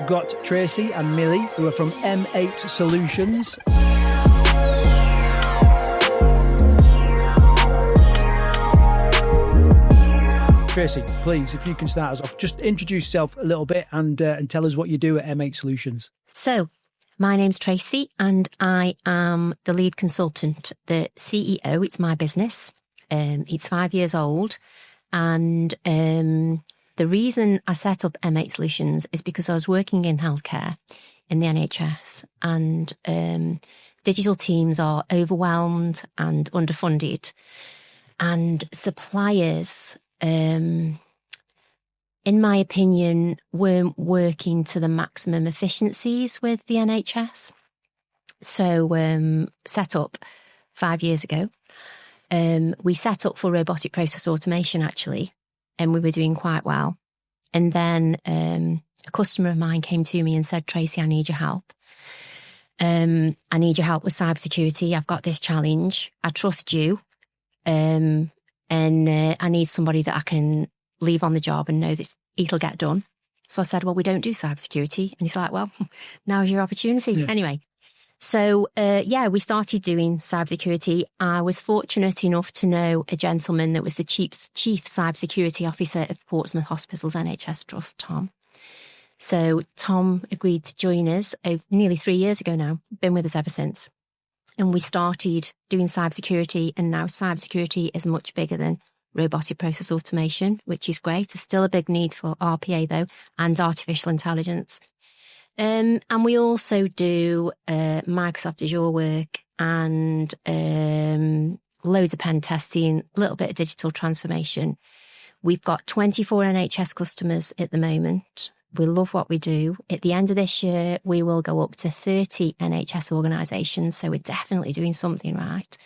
We've got Tracy and Milly, who are from M8 Solutions. Tracy, please, if you can start us off, just introduce yourself a little bit and tell us what you do at M8 Solutions. So, my name's Tracy and I am the lead consultant, the CEO. It's my business. It's 5 years old. And the reason I set up M8 Solutions is because I was working in healthcare in the NHS, and digital teams are overwhelmed and underfunded. And suppliers, in my opinion, weren't working to the maximum efficiencies with the NHS. So set up 5 years ago. We set up for robotic process automation, actually, and we were doing quite well. And then a customer of mine came to me and said, Tracy, I need your help. I need your help with cybersecurity. I've got this challenge. I trust you. And I need somebody that I can leave on the job and know that it'll get done. So I said, well, we don't do cybersecurity. And he's like, well, now's your opportunity. Yeah. Anyway, so we started doing cybersecurity. I was fortunate enough to know a gentleman that was the chief cybersecurity officer of Portsmouth Hospital's NHS Trust, Tom. So Tom agreed to join us nearly 3 years ago now, been with us ever since. And we started doing cybersecurity, and now cybersecurity is much bigger than robotic process automation, which is great. There's still a big need for RPA, though, and artificial intelligence. And we also do Microsoft Azure work and loads of pen testing, a little bit of digital transformation. We've got 24 NHS customers at the moment. We love what we do. At the end of this year, we will go up to 30 NHS organisations. So we're definitely doing something right.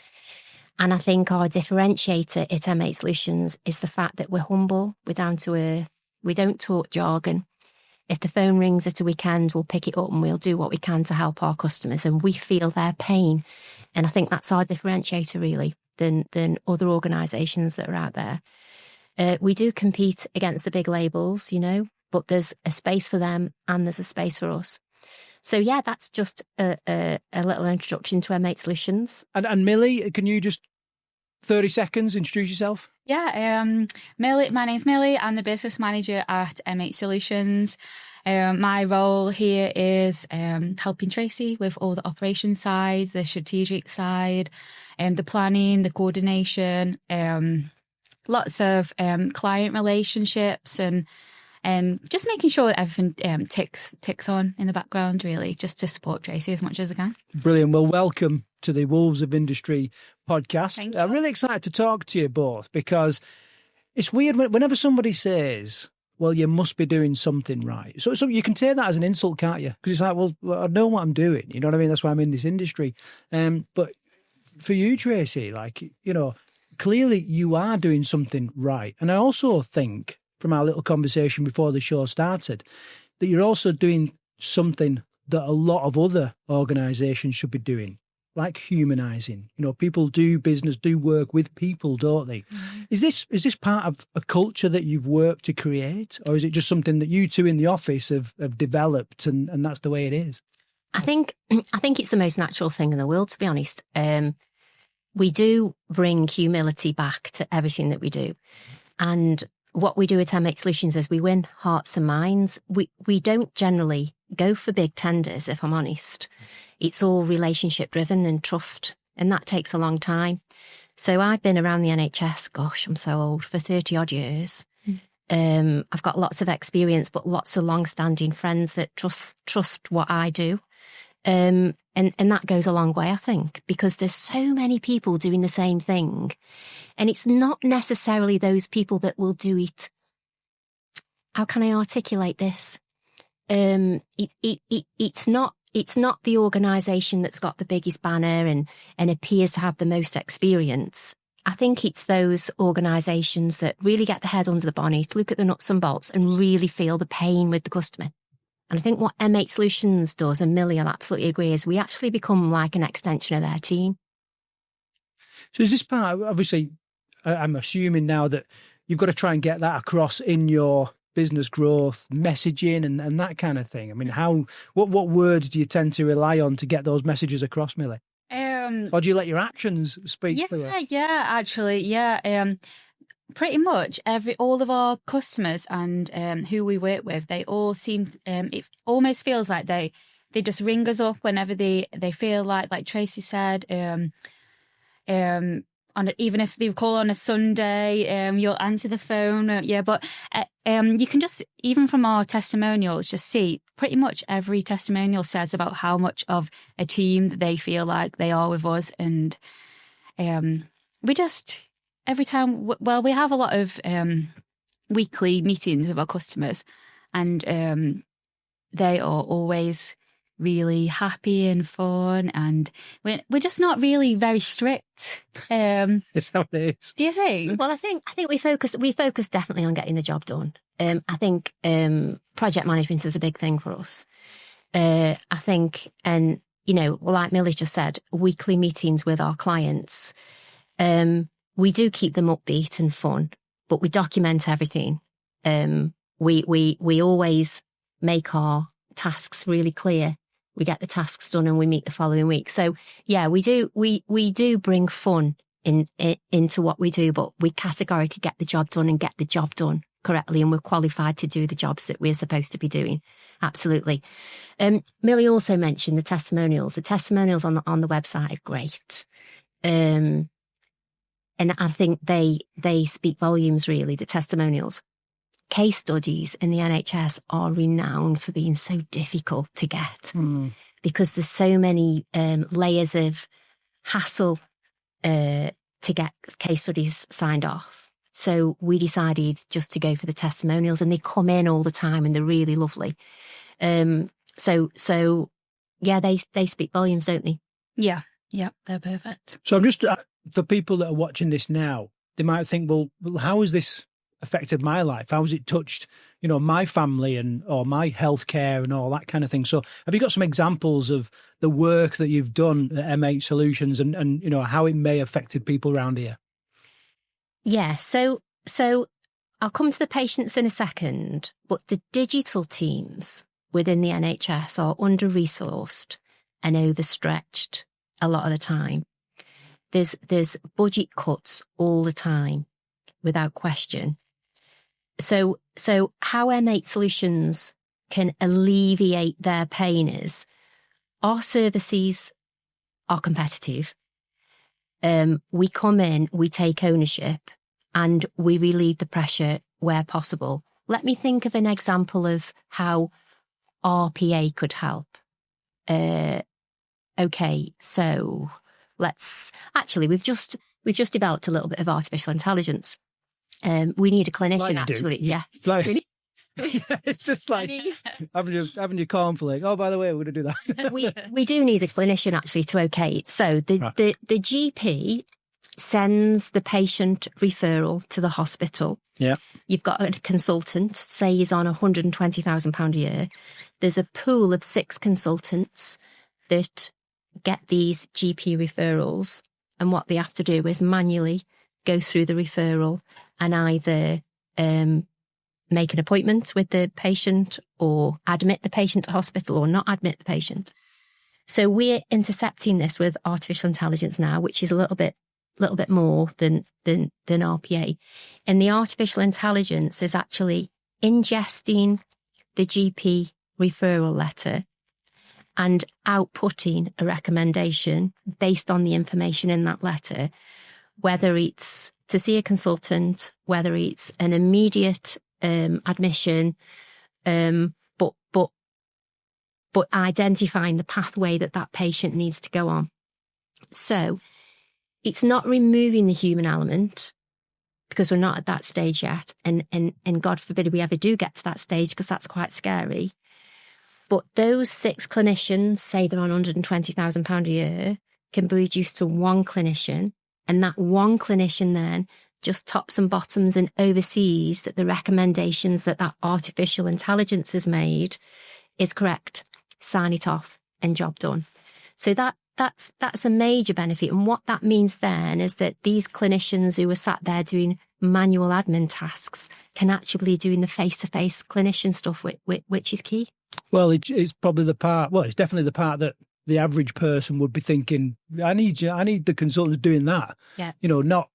And I think our differentiator at M8 Solutions is the fact that we're humble, we're down to earth, we don't talk jargon. If the phone rings at a weekend, we'll pick it up and we'll do what we can to help our customers, and we feel their pain. And I think that's our differentiator, really, than other organisations that are out there. We do compete against the big labels, but there's a space for them and there's a space for us. So, yeah, that's just a little introduction to M8 Solutions. And Millie, can you just 30 seconds introduce yourself? Yeah, Millie, my name's Millie. I'm the business manager at M8 Solutions. My role here is helping Tracy with all the operations side, the strategic side, the planning, the coordination, lots of client relationships and just making sure that everything ticks on in the background, really, just to support Tracy as much as I can. Brilliant. Well, welcome to the Wolves of Industry podcast. Thank you. I'm really excited to talk to you both, because it's weird whenever somebody says, well, you must be doing something right. So you can take that as an insult, can't you? Because it's like, well, I know what I'm doing. You know what I mean? That's why I'm in this industry. But for you, Tracy, clearly you are doing something right. And I also think, from our little conversation before the show started, that you're also doing something that a lot of other organisations should be doing, like humanising. People do business, do work with people, don't they? Mm-hmm. Is this part of a culture that you've worked to create, or is it just something that you two in the office have developed and that's the way it is? I think it's the most natural thing in the world, to be honest. We do bring humility back to everything that we do. And what we do at M8 Solutions is we win hearts and minds. We don't generally go for big tenders, if I'm honest. It's all relationship driven and trust, and that takes a long time. So I've been around the NHS, gosh, I'm so old, for 30 odd years. I've got lots of experience, but lots of long-standing friends that trust what I do. And that goes a long way, I think, because there's so many people doing the same thing. And it's not necessarily those people that will do it. How can I articulate this? It's not the organisation that's got the biggest banner and appears to have the most experience. I think it's those organisations that really get their head under the bonnet, look at the nuts and bolts and really feel the pain with the customer. And I think what M8 Solutions does, and Millie will absolutely agree, is we actually become like an extension of their team. So is this part, obviously, I'm assuming now that you've got to try and get that across in your business growth, messaging and that kind of thing? I mean, what words do you tend to rely on to get those messages across, Millie? Or do you let your actions speak for you? Yeah. Pretty much all of our customers and who we work with, they all seem, it almost feels like they just ring us up whenever they feel like Tracy said, even if they call on a Sunday, you'll answer the phone. But you can just, even from our testimonials, just see pretty much every testimonial says about how much of a team that they feel like they are with us. And we just, every time, we have a lot of weekly meetings with our customers, and they are always really happy and fun, and we're just not really very strict. It's how it is. Do you think? Well, I think we focus definitely on getting the job done. I think project management is a big thing for us. I think, and like Millie's just said, weekly meetings with our clients. We do keep them upbeat and fun, but we document everything. We always make our tasks really clear. We get the tasks done and we meet the following week. So yeah, we do bring fun into what we do, but we categorically get the job done and get the job done correctly, and we're qualified to do the jobs that we're supposed to be doing. Absolutely. Millie also mentioned the testimonials. The testimonials on the website are great. And I think they speak volumes, really, the testimonials. Case studies in the NHS are renowned for being so difficult to get because there's so many layers of hassle to get case studies signed off. So we decided just to go for the testimonials, and they come in all the time and they're really lovely. So yeah, they speak volumes, don't they? Yeah, they're perfect. So I'm just, for people that are watching this now, they might think, well, how has this affected my life? How has it touched, my family or my healthcare and all that kind of thing? So have you got some examples of the work that you've done at M8 Solutions and how it may have affected people around here? Yeah, so I'll come to the patients in a second, but the digital teams within the NHS are under-resourced and overstretched a lot of the time. There's budget cuts all the time, without question. So how M8 Solutions can alleviate their pain is our services are competitive. We come in, we take ownership, and we relieve the pressure where possible. Let me think of an example of how RPA could help. Okay, so we've just developed a little bit of artificial intelligence. We need a clinician, actually. Yeah. Really? Yeah, it's just like having your cornflake. Oh, by the way, we're going to do that. we do need a clinician, actually, to okay it. So the GP sends the patient referral to the hospital. Yeah. You've got a consultant, say he's on £120,000 a year. There's a pool of 6 consultants that get these GP referrals, and what they have to do is manually go through the referral and either make an appointment with the patient or admit the patient to hospital or not admit the patient. So we're intercepting this with artificial intelligence now, which is a little bit more than RPA. And the artificial intelligence is actually ingesting the GP referral letter and outputting a recommendation based on the information in that letter, whether it's to see a consultant, whether it's an immediate admission, but identifying the pathway that patient needs to go on. So it's not removing the human element, because we're not at that stage yet, and God forbid we ever do get to that stage, because that's quite scary. But those 6 clinicians, say they're on £120,000 a year, can be reduced to 1 clinician, and that 1 clinician then just tops and bottoms and oversees that the recommendations that artificial intelligence has made is correct. Sign it off and job done. So that that's a major benefit. And what that means then is that these clinicians who are sat there doing manual admin tasks can actually be doing the face-to-face clinician stuff, which is key. Well, it's probably the part. Well, it's definitely the part that the average person would be thinking, I need the consultants doing that. Yeah. Not.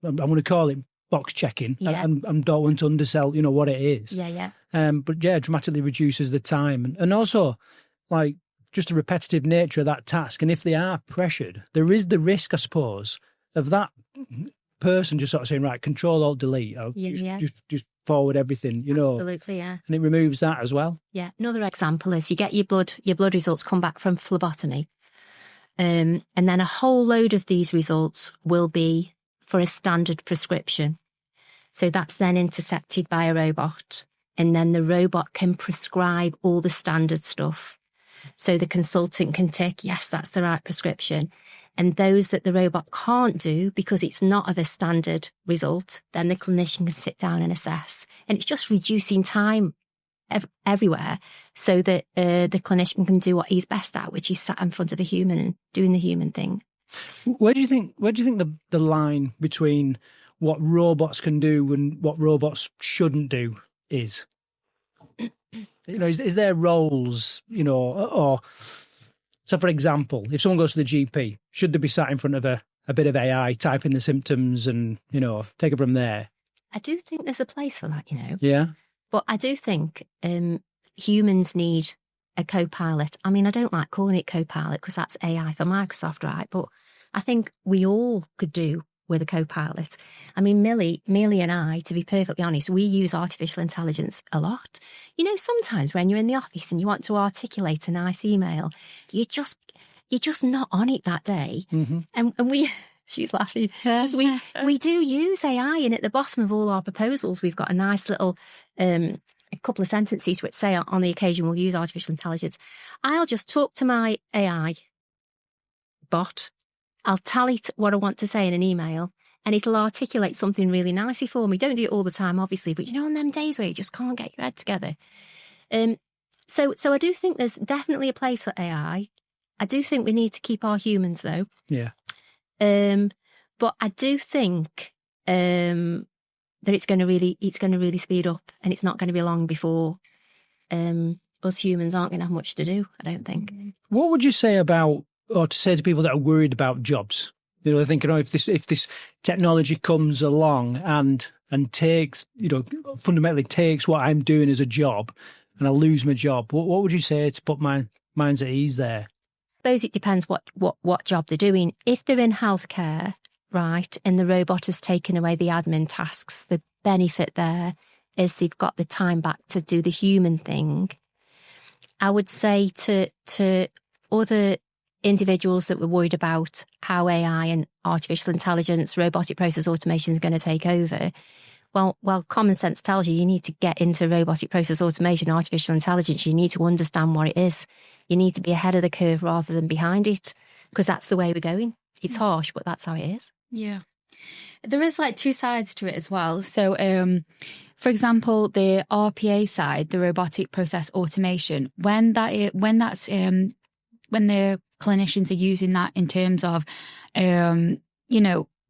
I'm going to call it box checking. Yeah. And don't want to undersell, what it is. Yeah. But yeah, dramatically reduces the time, and also like just the repetitive nature of that task. And if they are pressured, there is the risk, I suppose, of that person just sort of saying, right, Control Alt Delete, just forward everything, Absolutely, yeah. And it removes that as well. Yeah. Another example is you get your blood results come back from phlebotomy, and then a whole load of these results will be for a standard prescription. So that's then intercepted by a robot, and then the robot can prescribe all the standard stuff. So the consultant can tick, yes, that's the right prescription. And those that the robot can't do because it's not of a standard result, then the clinician can sit down and assess. And it's just reducing time everywhere so that the clinician can do what he's best at, which is sat in front of a human and doing the human thing. Where do you think the line between what robots can do and what robots shouldn't do is? Is there roles, or so for example, if someone goes to the GP, should they be sat in front of a bit of AI, typing the symptoms and, take it from there? I do think there's a place for that, Yeah. But I do think humans need a co-pilot. I mean, I don't like calling it co-pilot because that's AI for Microsoft, right? But I think we all could do with a co-pilot. I mean, Millie and I, to be perfectly honest, we use artificial intelligence a lot. Sometimes when you're in the office and you want to articulate a nice email, you're just not on it that day. Mm-hmm. And we, she's laughing, we do use AI, and at the bottom of all our proposals, we've got a nice little a couple of sentences which say on the occasion we'll use artificial intelligence. I'll just talk to my AI bot. I'll tally what I want to say in an email, and it'll articulate something really nicely for me. Don't do it all the time, obviously, but on them days where you just can't get your head together. So I do think there's definitely a place for AI. I do think we need to keep our humans, though. Yeah. But I do think that it's going to really speed up, and it's not going to be long before us humans aren't going to have much to do, I don't think. What would you say about, or to say to people that are worried about jobs? They're thinking, if this technology comes along and takes, fundamentally takes what I'm doing as a job, and I lose my job, what would you say to put my minds at ease there? I suppose it depends what job they're doing. If they're in healthcare, right, and the robot has taken away the admin tasks, the benefit there is they've got the time back to do the human thing. I would say to other individuals that were worried about how AI and artificial intelligence, robotic process automation is going to take over. Well, common sense tells you need to get into robotic process automation, artificial intelligence. You need to understand what it is. You need to be ahead of the curve rather than behind it, because that's the way we're going. It's harsh, but that's how it is. Yeah. There is two sides to it as well. So, for example, the RPA side, the robotic process automation, when the clinicians are using that in terms of,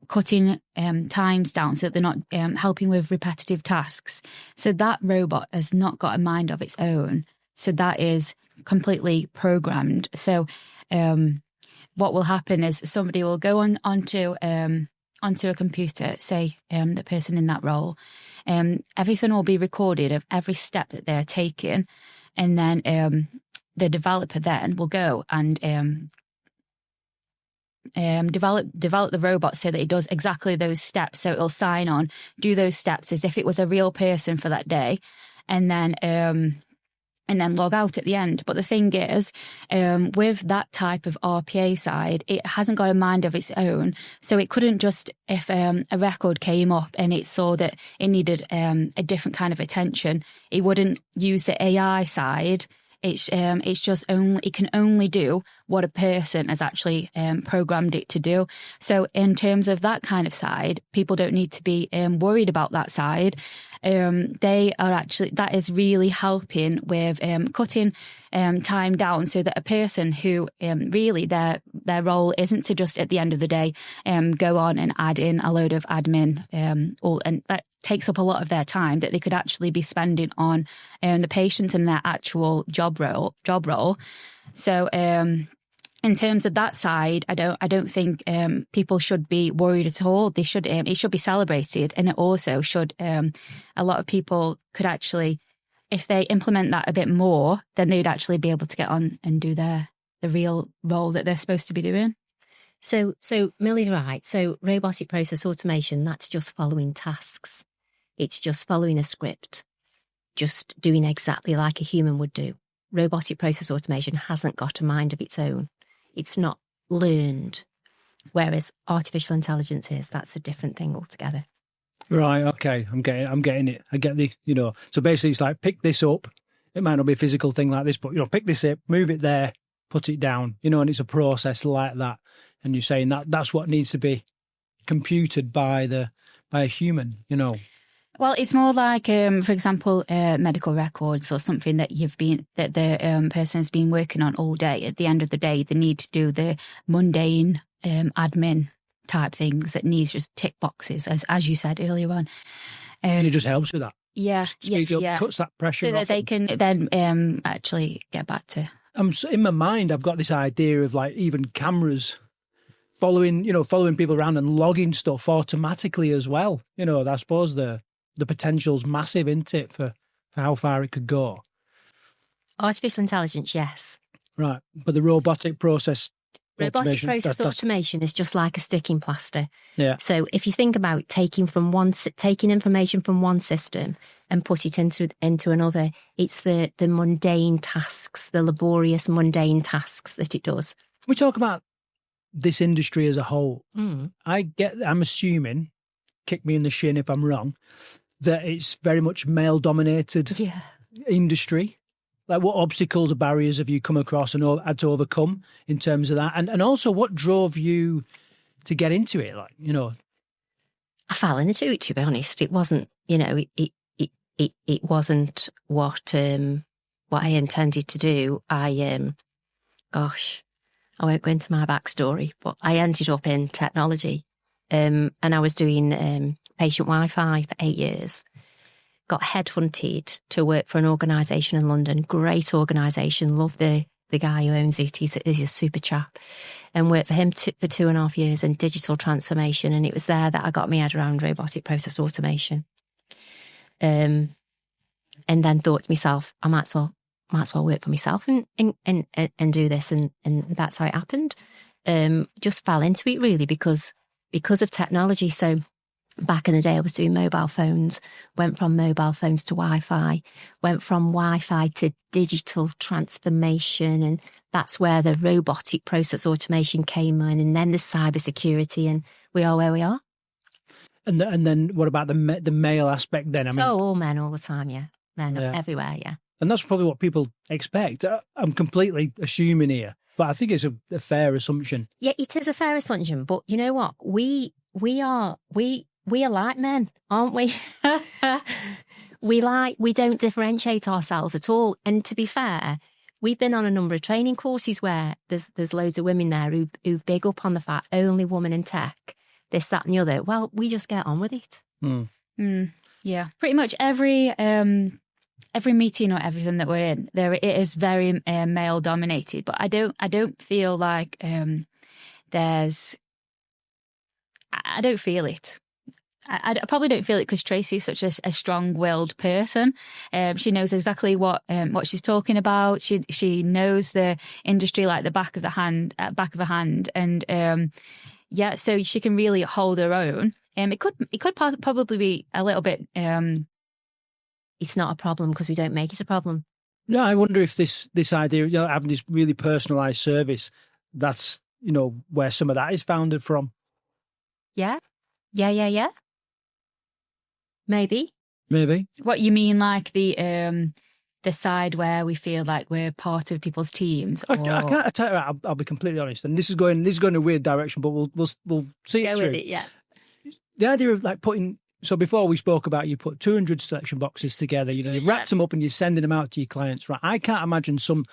cutting times down so that they're not helping with repetitive tasks. So that robot has not got a mind of its own. So that is completely programmed. So what will happen is somebody will go onto a computer, say the person in that role, everything will be recorded of every step that they're taking, and then the developer then will go and develop the robot so that it does exactly those steps. So it'll sign on, do those steps as if it was a real person for that day, and then log out at the end. But the thing is, with that type of RPA side, it hasn't got a mind of its own. So it couldn't just, if a record came up and it saw that it needed a different kind of attention, it wouldn't use the AI side. It's just it can only do what a person has actually programmed it to do. So in terms of that kind of side, people don't need to be worried about that side. they are actually, that is really helping with cutting time down, so that a person who really their role isn't to just at the end of the day go on and add in a load of admin, and that takes up a lot of their time that they could actually be spending on the patient and their actual job role. So in terms of that side, I don't think people should be worried at all. They should it should be celebrated, and it also should. A lot of people could actually, if they implement that a bit more, then they'd actually be able to get on and do the real role that they're supposed to be doing. So Millie's right. So robotic process automation, that's just following tasks. It's just following a script, just doing exactly like a human would do. Robotic process automation hasn't got a mind of its own. It's not learned, whereas artificial intelligence is. That's a different thing altogether. Right. Okay. I'm getting it. I get the, so basically it's like, pick this up. It might not be a physical thing like this, but, pick this up, move it there, put it down, and it's a process like that. And you're saying that's what needs to be computed by a human, Well, it's more like, for example, medical records or something that the person has been working on all day. At the end of the day, they need to do the mundane admin type things that needs just tick boxes, as you said earlier on. And it just helps with that. Yeah, Speeds up, cuts that pressure so that off they can then actually get back to. In my mind, I've got this idea of like even cameras following people around and logging stuff automatically as well. I suppose the potential's massive, isn't it, for how far it could go? Artificial intelligence, yes. Right. But the robotic process automation is just like a sticking plaster. Yeah. So if you think about taking information from one system and put it into another, it's the mundane tasks, the laborious mundane tasks that it does. We talk about this industry as a whole. I'm assuming, kick me in the shin if I'm wrong, that it's very much male-dominated industry. Like, what obstacles or barriers have you come across and had to overcome in terms of that? And also, what drove you to get into it? Like, I fell into it, to be honest. It wasn't, it wasn't what I intended to do. I won't go into my backstory, but I ended up in technology. And I was doing patient Wi-Fi for 8 years. Got headhunted to work for an organisation in London. Great organisation. Love the guy who owns it. He's a super chap. And worked for him for 2.5 years in digital transformation. And it was there that I got my head around robotic process automation. And then thought to myself, I might as well work for myself and do this. And that's how it happened. Just fell into it really because of technology. So back in the day, I was doing mobile phones, went from mobile phones to Wi-Fi, went from Wi-Fi to digital transformation. And that's where the robotic process automation came in. And then the cybersecurity, and we are where we are. And then what about the male aspect then? I mean, all men all the time, yeah. Men everywhere, yeah. And that's probably what people expect. I'm completely assuming here, but I think it's a fair assumption. Yeah, it is a fair assumption. But you know what? We are like men, aren't we? We don't differentiate ourselves at all. And to be fair, we've been on a number of training courses where there's loads of women there who big up on the fact only woman in tech, this, that, and the other. Well, we just get on with it. Yeah, pretty much every meeting or everything that we're in, it is very male dominated. But I don't feel like I don't feel it. I probably don't feel it because Tracy's such a strong-willed person. She knows exactly what she's talking about. She knows the industry like the back of her hand, and so she can really hold her own. It could probably be a little bit. It's not a problem because we don't make it a problem. Yeah, I wonder if this idea, having this really personalised service, that's where some of that is founded from. Yeah. Maybe. What you mean, like the side where we feel like we're part of people's teams? Or... I can't tell you. I'll be completely honest, and this is going in a weird direction, but we'll see it go through. with it. Yeah. The idea of like putting So before we spoke about you put 200 selection boxes together, you wrapped them up and you're sending them out to your clients, right? I can't imagine some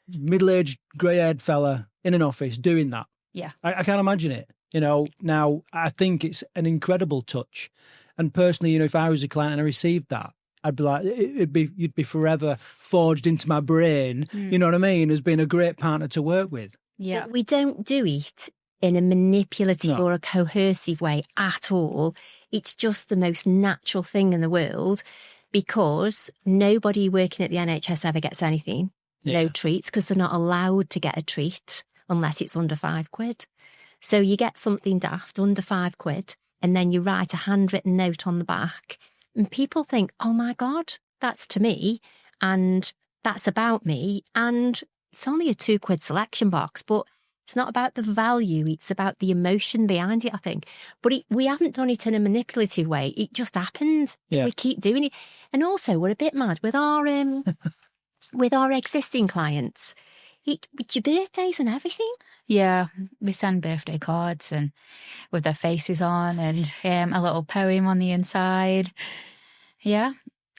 middle-aged, grey-haired fella in an office doing that. Yeah. I can't imagine it. Now I think it's an incredible touch. And personally, if I was a client and I received that, I'd be like, you'd be forever forged into my brain, you know what I mean, as being a great partner to work with. Yeah. But we don't do it in a manipulative or a coercive way at all. It's just the most natural thing in the world, because nobody working at the NHS ever gets anything, no treats, because they're not allowed to get a treat unless it's under £5. So you get something daft under £5, and then you write a handwritten note on the back, and people think, oh my God, that's to me, and that's about me, and it's only a £2 selection box, but it's not about the value, it's about the emotion behind it, I think. But we haven't done it in a manipulative way. It just happened. Yeah. We keep doing it. And also, we're a bit mad with our existing clients. With your birthdays and everything. Yeah, we send birthday cards and with their faces on and a little poem on the inside. Yeah.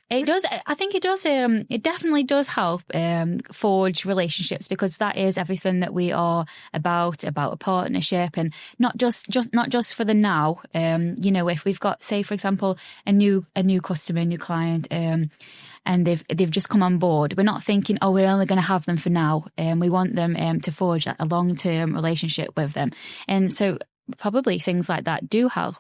It does. I think it does. It definitely does help forge relationships, because that is everything that we are about a partnership, and not just for the now. If we've got, say, for example, a new customer, a new client, and they've just come on board, we're not thinking, oh, we're only going to have them for now. We want them to forge a long-term relationship with them, and so probably things like that do help.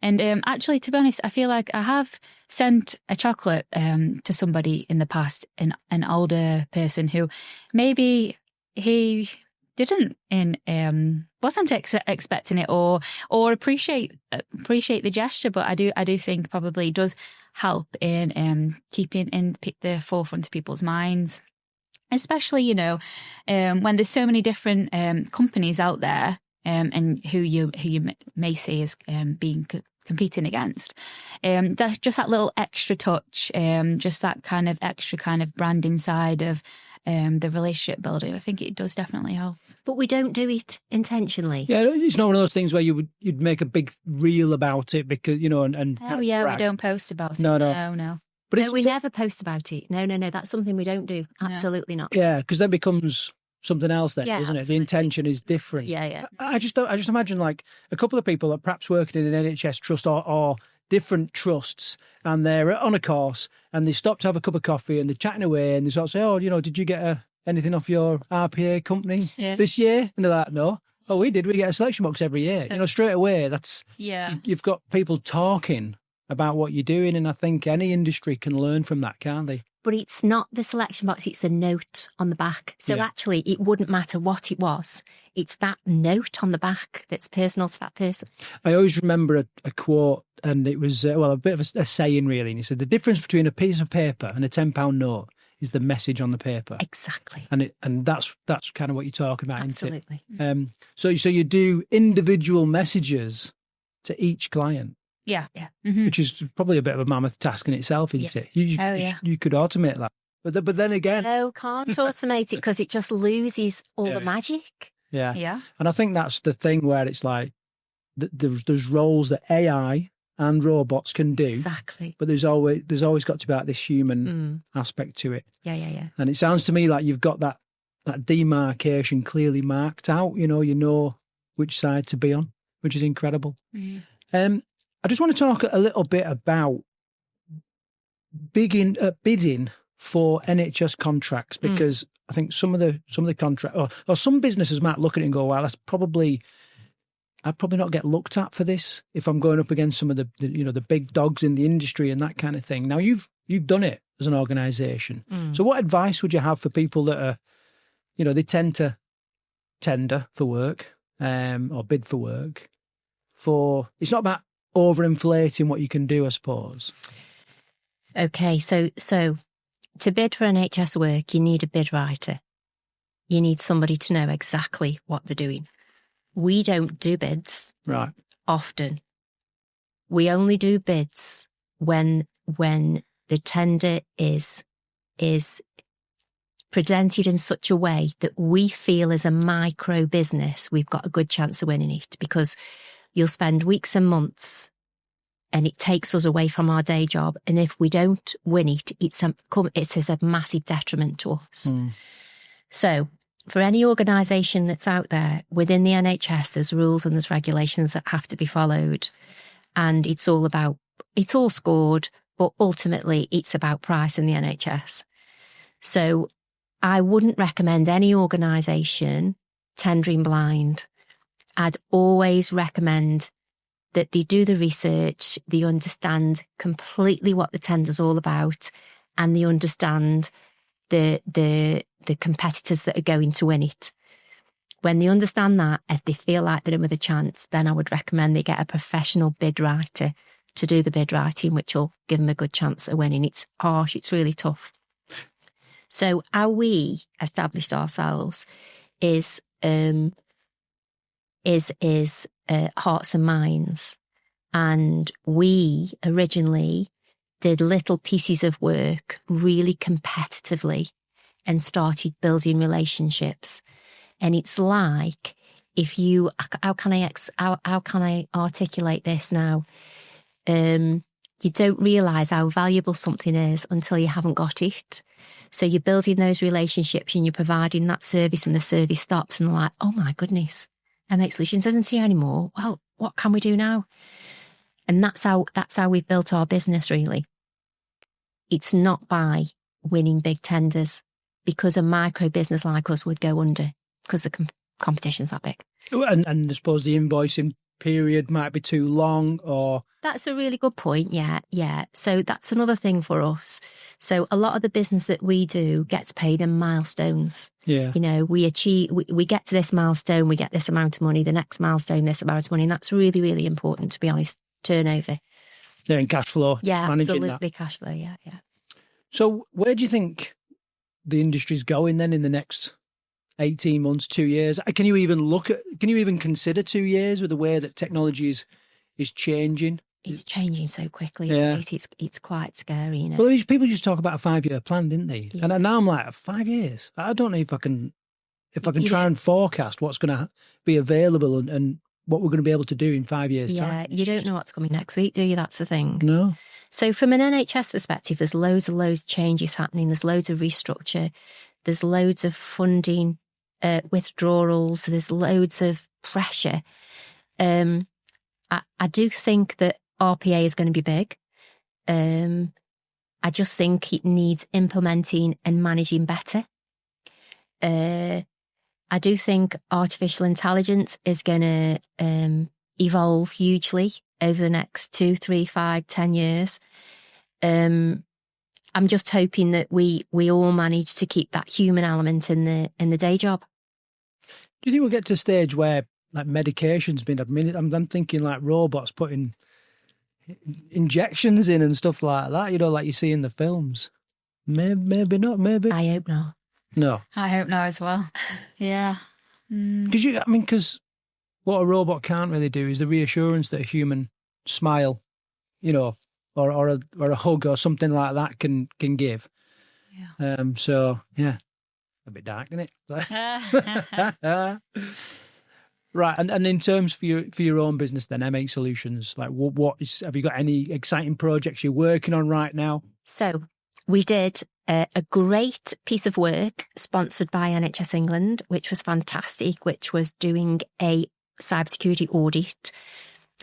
And actually, to be honest, I feel like I have sent a chocolate to somebody in the past, an older person who maybe he didn't wasn't expecting it or appreciate the gesture, but I do think probably does help in keeping in the forefront of people's minds, especially when there's so many different companies out there. And who you may see as being competing against, that's just that little extra touch, just that kind of extra kind of branding side of the relationship building. I think it does definitely help. But we don't do it intentionally. Yeah, it's not one of those things where you'd make a big reel about it because and oh yeah, we don't post about it. No. But we never post about it. No. That's something we don't do. Absolutely not. Yeah, because then becomes something else then, isn't absolutely. it? The intention is different. Yeah. I just imagine like a couple of people that perhaps working in an NHS trust or different trusts, and they're on a course and they stop to have a cup of coffee and they're chatting away and they sort of say, oh, did you get anything off your RPA company this year? And they're like, no. Oh, we did. We get a selection box every year. Straight away, that's, you've got people talking about what you're doing, and I think any industry can learn from that, can't they? But it's not the selection box, it's a note on the back. So actually, it wouldn't matter what it was. It's that note on the back that's personal to that person. I always remember a quote, and it was, a bit of a saying, really. And he said, the difference between a piece of paper and a £10 note is the message on the paper. Exactly. And that's kind of what you're talking about, Absolutely. isn't it? So you do individual messages to each client. Yeah. Mm-hmm. Which is probably a bit of a mammoth task in itself, isn't it? You could automate that. But then again... No, can't automate it because it just loses all the magic. Yeah. And I think that's the thing where it's like there's roles that AI and robots can do. Exactly. But there's always got to be this human aspect to it. Yeah. And it sounds to me like you've got that demarcation clearly marked out. You know which side to be on, which is incredible. Mm. I just want to talk a little bit about bidding for NHS contracts, because I think some of the contract or some businesses might look at it and go, well, I'd probably not get looked at for this if I'm going up against some of the big dogs in the industry and that kind of thing. Now you've done it as an organisation. So what advice would you have for people that are, they tend to tender for work or bid for work it's not about overinflating what you can do, I suppose. Okay, so to bid for NHS work, you need a bid writer. You need somebody to know exactly what they're doing. We don't do bids often. We only do bids when the tender is presented in such a way that we feel as a micro business we've got a good chance of winning it, because you'll spend weeks and months and it takes us away from our day job. And if we don't win it, it's a massive detriment to us. So for any organisation that's out there within the NHS, there's rules and there's regulations that have to be followed. And it's all scored, but ultimately it's about price in the NHS. So I wouldn't recommend any organisation tendering blind. I'd always recommend that they do the research, they understand completely what the tender's all about, and they understand the competitors that are going to win it. When they understand that, if they feel like they're in with a chance, then I would recommend they get a professional bid writer to do the bid writing, which will give them a good chance of winning. It's harsh, it's really tough. So how we established ourselves is hearts and minds. And we originally did little pieces of work really competitively and started building relationships. And it's like, how can I articulate this now? You don't realise how valuable something is until you haven't got it. So you're building those relationships and you're providing that service, and the service stops and they're like, oh my goodness, MH Solutions isn't here anymore. Well, what can we do now? And that's how we built our business, really. It's not by winning big tenders, because a micro business like us would go under because the competition's that big. And I suppose the invoicing period might be too long, or... That's a really good point, yeah. So that's another thing for us. So a lot of the business that we do gets paid in milestones. Yeah. You know, we get to this milestone, we get this amount of money, the next milestone, this amount of money, and that's really, really important, to be honest, turnover. Yeah, and cash flow. Yeah, managing absolutely, that. cash flow, yeah. So where do you think the industry's going then in the next 18 months, 2 years? Can you even consider 2 years with the way that technology is changing? It's changing so quickly. Yeah. It's quite scary, you know. Well, people just talk about a 5-year plan, didn't they? Yeah. And now I'm like, 5 years? I don't know if I can try and forecast what's going to be available and what we're going to be able to do in 5 years' time. Yeah, you don't know what's coming next week, do you? That's the thing. No. So from an NHS perspective, there's loads of changes happening. There's loads of restructure. There's loads of funding withdrawals. There's loads of pressure. I do think that RPA is going to be big. I just think it needs implementing and managing better. I do think artificial intelligence is going to evolve hugely over the next 2, 3, 5, 10 years. I'm just hoping that we all manage to keep that human element in the day job. Do you think we'll get to a stage where like medication's been administered? I'm thinking like robots putting injections in and stuff like that, you know, like you see in the films. Maybe not, maybe. I hope not. No. I hope not as well. Yeah. Because what a robot can't really do is the reassurance that a human smile, you know, or a hug or something like that can give. Yeah. So yeah, a bit dark, isn't it? Right, and in terms for your own business, then MH Solutions, like have you got any exciting projects you're working on right now? So we did a great piece of work sponsored by NHS England, which was fantastic, which was doing a cybersecurity audit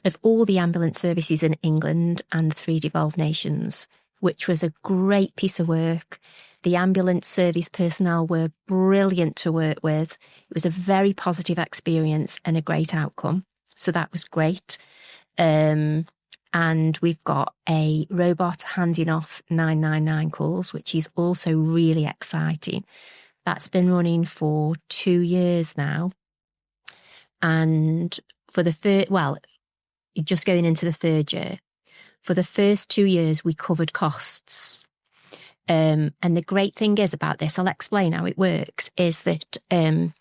of all the ambulance services in England and 3 devolved nations, which was a great piece of work. The ambulance service personnel were brilliant to work with. It was a very positive experience and a great outcome. So that was great. And we've got a robot handing off 999 calls, which is also really exciting. That's been running for 2 years now. And for just going into the 3rd year, for the first 2 years, we covered costs. And the great thing is about this, I'll explain how it works, is that the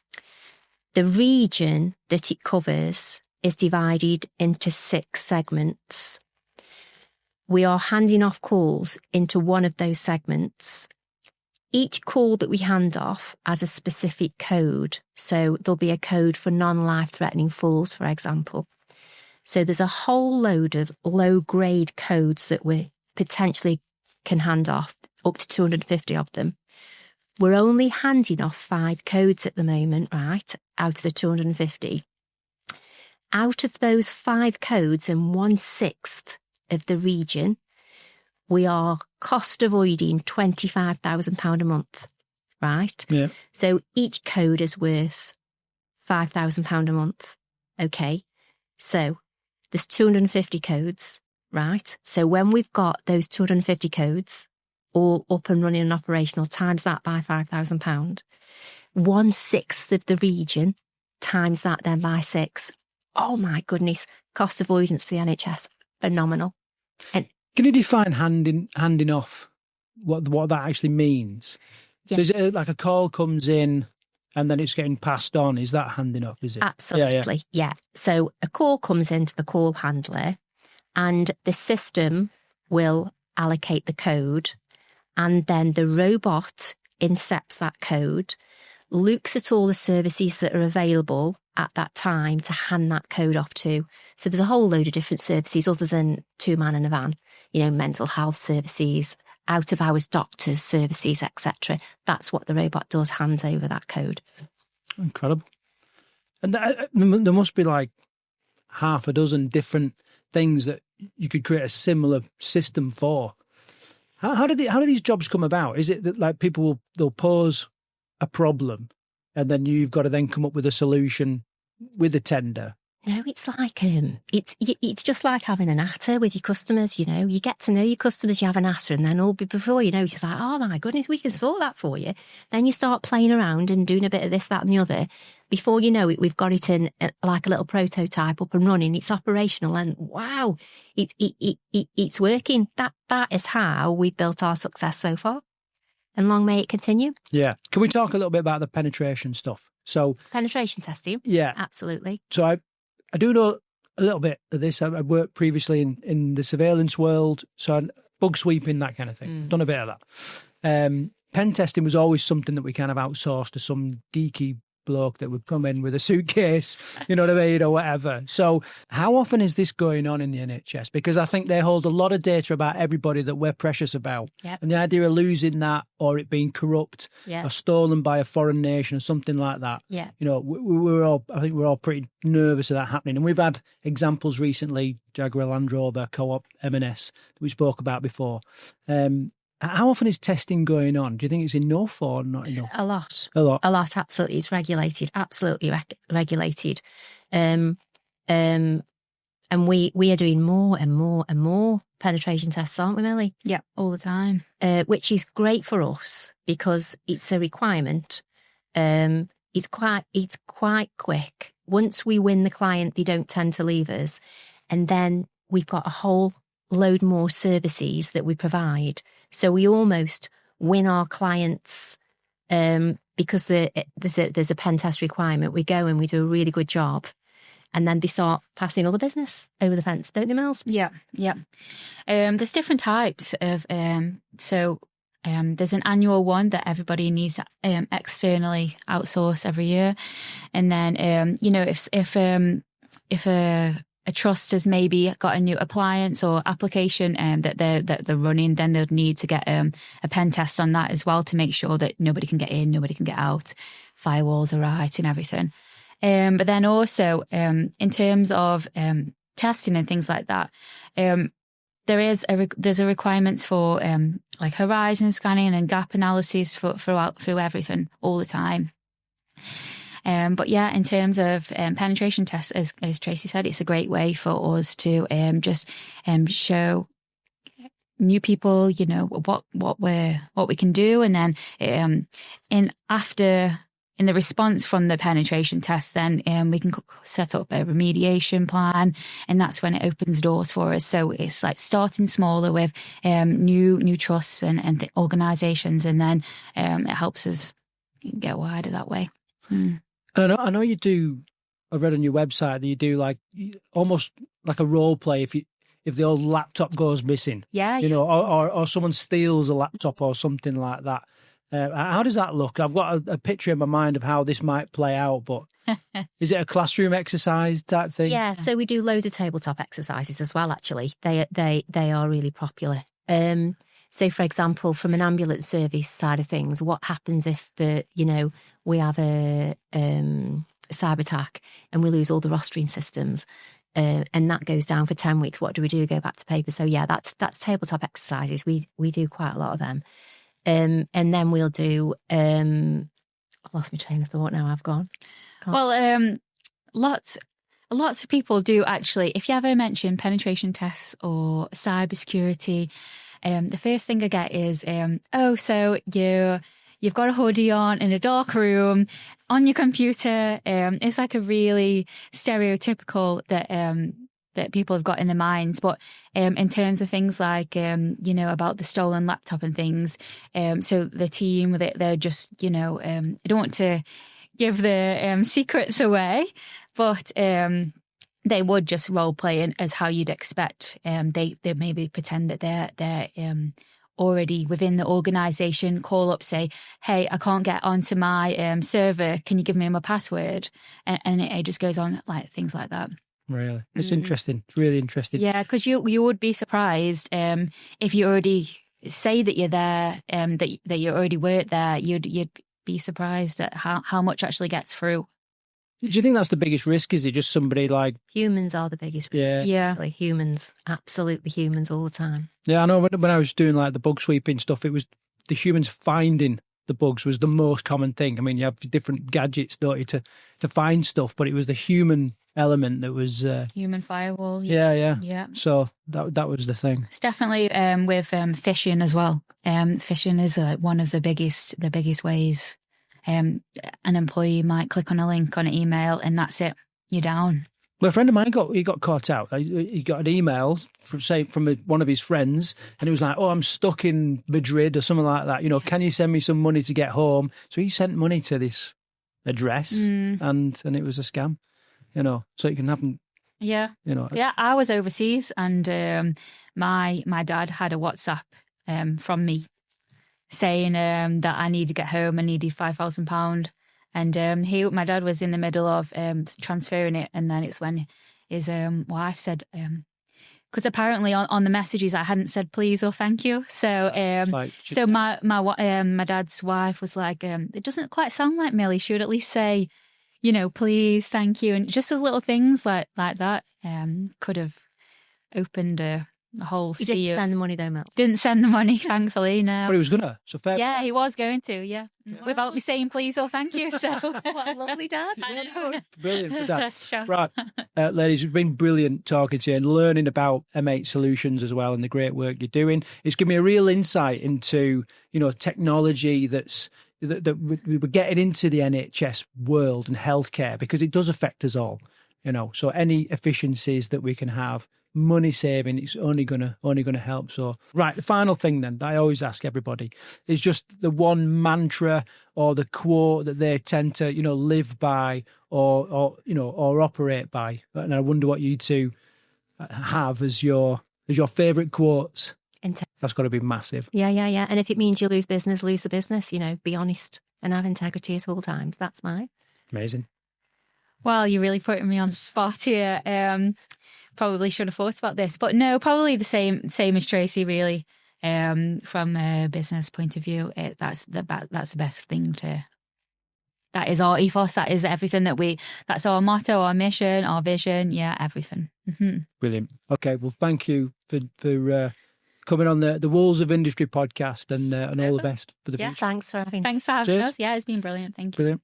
region that it covers is divided into 6 segments. We are handing off calls into one of those segments. Each call that we hand off has a specific code. So there'll be a code for non-life-threatening falls, for example. So there's a whole load of low-grade codes that we potentially can hand off, up to 250 of them. We're only handing off 5 codes at the moment, right, out of the 250. Out of those 5 codes and 1/6 of the region, we are cost avoiding £25,000 a month, right? Yeah. So each code is worth £5,000 a month. Okay. So there's 250 codes, right? So when we've got those 250 codes all up and running and operational, times that by £5,000, 1/6 of the region, times that then by 6. Oh my goodness, cost avoidance for the NHS, phenomenal. And Can you define handing off what that actually means? Yeah. So is it like a call comes in and then it's getting passed on? Is that handing off, is it? Absolutely, yeah. So a call comes into the call handler and the system will allocate the code, and then the robot incepts that code, looks at all the services that are available at that time to hand that code off to. So there's a whole load of different services other than 2-man in a van, mental health services, out of hours doctors services, etc. That's what the robot does, hands over that code. Incredible. And there must be like half a dozen different things that you could create a similar system for. How do these jobs come about? Is it that like they'll pose a problem and then you've got to then come up with a solution with a tender? No, it's like it's just like having an natter with your customers. You get to know your customers, you have a natter, and then before you know, it's just like, oh my goodness, we can sort that for you. Then you start playing around and doing a bit of this, that, and the other. Before you know it, we've got it in like a little prototype up and running. It's operational, and wow, it's working. That is how we built our success so far, and long may it continue. Yeah. Can we talk a little bit about the penetration stuff? So penetration testing. Yeah, absolutely. So I do know a little bit of this. I worked previously in the surveillance world, so bug sweeping, that kind of thing. Done a bit of that. Pen testing was always something that we kind of outsourced to some geeky bloke that would come in with a suitcase, you know what I mean, or whatever. So how often is this going on in the NHS? Because I think they hold a lot of data about everybody that we're precious about. Yep. And the idea of losing that, or it being corrupt, Yep, or stolen by a foreign nation or something like that. Yeah. I think we're all pretty nervous of that happening. And we've had examples recently, Jaguar Land Rover, Co-op, M&S, that we spoke about before. How often is testing going on? Do you think it's enough or not enough? A lot. A lot. A lot, absolutely. It's regulated, absolutely regulated. And we are doing more and more and more penetration tests, aren't we, Millie? Yeah, all the time. Which is great for us because it's a requirement. It's quite quick. Once we win the client, they don't tend to leave us. And then we've got a whole load more services that we provide. So we almost win our clients because there's a pen test requirement. We go and we do a really good job, and then they start passing all the business over the fence, don't they, Mills? Yeah. There's different types of there's an annual one that everybody needs externally outsource every year, and then if a trust has maybe got a new appliance or application that they're running, then they'll need to get a pen test on that as well to make sure that nobody can get in, nobody can get out, firewalls are right and everything. But then also in terms of testing and things like that, there's a requirements for like horizon scanning and gap analysis through everything all the time. But yeah, in terms of penetration tests, as Tracy said, it's a great way for us to just show new people, what we can do, and then in the response from the penetration test, then we can set up a remediation plan, and that's when it opens doors for us. So it's like starting smaller with new trusts and organisations, and then it helps us get wider that way. And I know you do. I've read on your website that you do like almost like a role play if the old laptop goes missing. Yeah. Or someone steals a laptop or something like that. How does that look? I've got a picture in my mind of how this might play out, but Is it a classroom exercise type thing? Yeah, so we do loads of tabletop exercises as well, actually. They are really popular. So, for example, from an ambulance service side of things, what happens if we have a cyber attack and we lose all the rostering systems, and that goes down for 10 weeks? What do we do? Go back to paper? So yeah, that's tabletop exercises. We do quite a lot of them, and then we'll do. I lost my train of thought. Now I've gone. Well, lots of people do actually. If you ever mention penetration tests or cybersecurity, the first thing I get is, so you've got a hoodie on in a dark room on your computer. It's like a really stereotypical that people have got in their minds. But in terms of things like, about the stolen laptop and things, so the team, they're just, I don't want to give the secrets away, but they would just role play as how you'd expect. They maybe pretend that they're already within the organisation, call up, say, hey, I can't get onto my server. Can you give me my password? And it just goes on like things like that. Really? It's interesting. It's really interesting. Yeah, because you would be surprised if you already say that you're there, that you already work there, you'd be surprised at how much actually gets through. Do you think that's the biggest risk? Is it just somebody like... Humans are the biggest risk. Yeah. Like humans, absolutely humans all the time. Yeah, I know when I was doing like the bug sweeping stuff, it was the humans finding the bugs was the most common thing. I mean, you have different gadgets, don't you, to find stuff, but it was the human element that was... Human firewall. Yeah. So that was the thing. It's definitely with phishing as well. Phishing is one of the biggest ways. An employee might click on a link on an email and that's it, you're down. Well, a friend of mine got caught out. He got an email from one of his friends, and it was like, "Oh, I'm stuck in Madrid or something like that. Can you send me some money to get home?" So he sent money to this address, and it was a scam. So it can happen. Yeah. Yeah, I was overseas, and my dad had a WhatsApp from me saying that I need to get home. I needed £5,000. And my dad was in the middle of transferring it, and then it's when his wife said, because apparently on the messages I hadn't said please or thank you. So my dad's wife was like, it doesn't quite sound like Millie. She would at least say, please, thank you, and just as little things like that could have opened a whole sea. He didn't send the money though, Mel. Didn't send the money, thankfully, no. But he was gonna. So fair. Yeah, he was going to, yeah. Without me saying please or thank you. So What a lovely dad. Brilliant for that. Sure. Right. Ladies, it's been brilliant talking to you and learning about M8 Solutions as well and the great work you're doing. It's given me a real insight into, technology that we're getting into the NHS world and healthcare, because it does affect us all, so any efficiencies that we can have, money saving, it's only gonna help. So right, the final thing then that I always ask everybody is just the one mantra or the quote that they tend to live by or operate by, and I wonder what you two have as your favorite quotes. That's got to be massive. Yeah. And if it means you lose business, lose the business. Be honest and have integrity at all times. That's mine. Amazing. Well, you're really putting me on the spot here. Probably should have thought about this, but no, probably the same as Tracy, really. From a business point of view, that's the best thing to. That is our ethos. That is everything that's our motto, our mission, our vision. Yeah, everything. Mm-hmm. Brilliant. Okay, well, thank you for coming on the Walls of Industry podcast, and all the best for the future. Thanks for having us. Yeah, it's been brilliant. Thank you. Brilliant.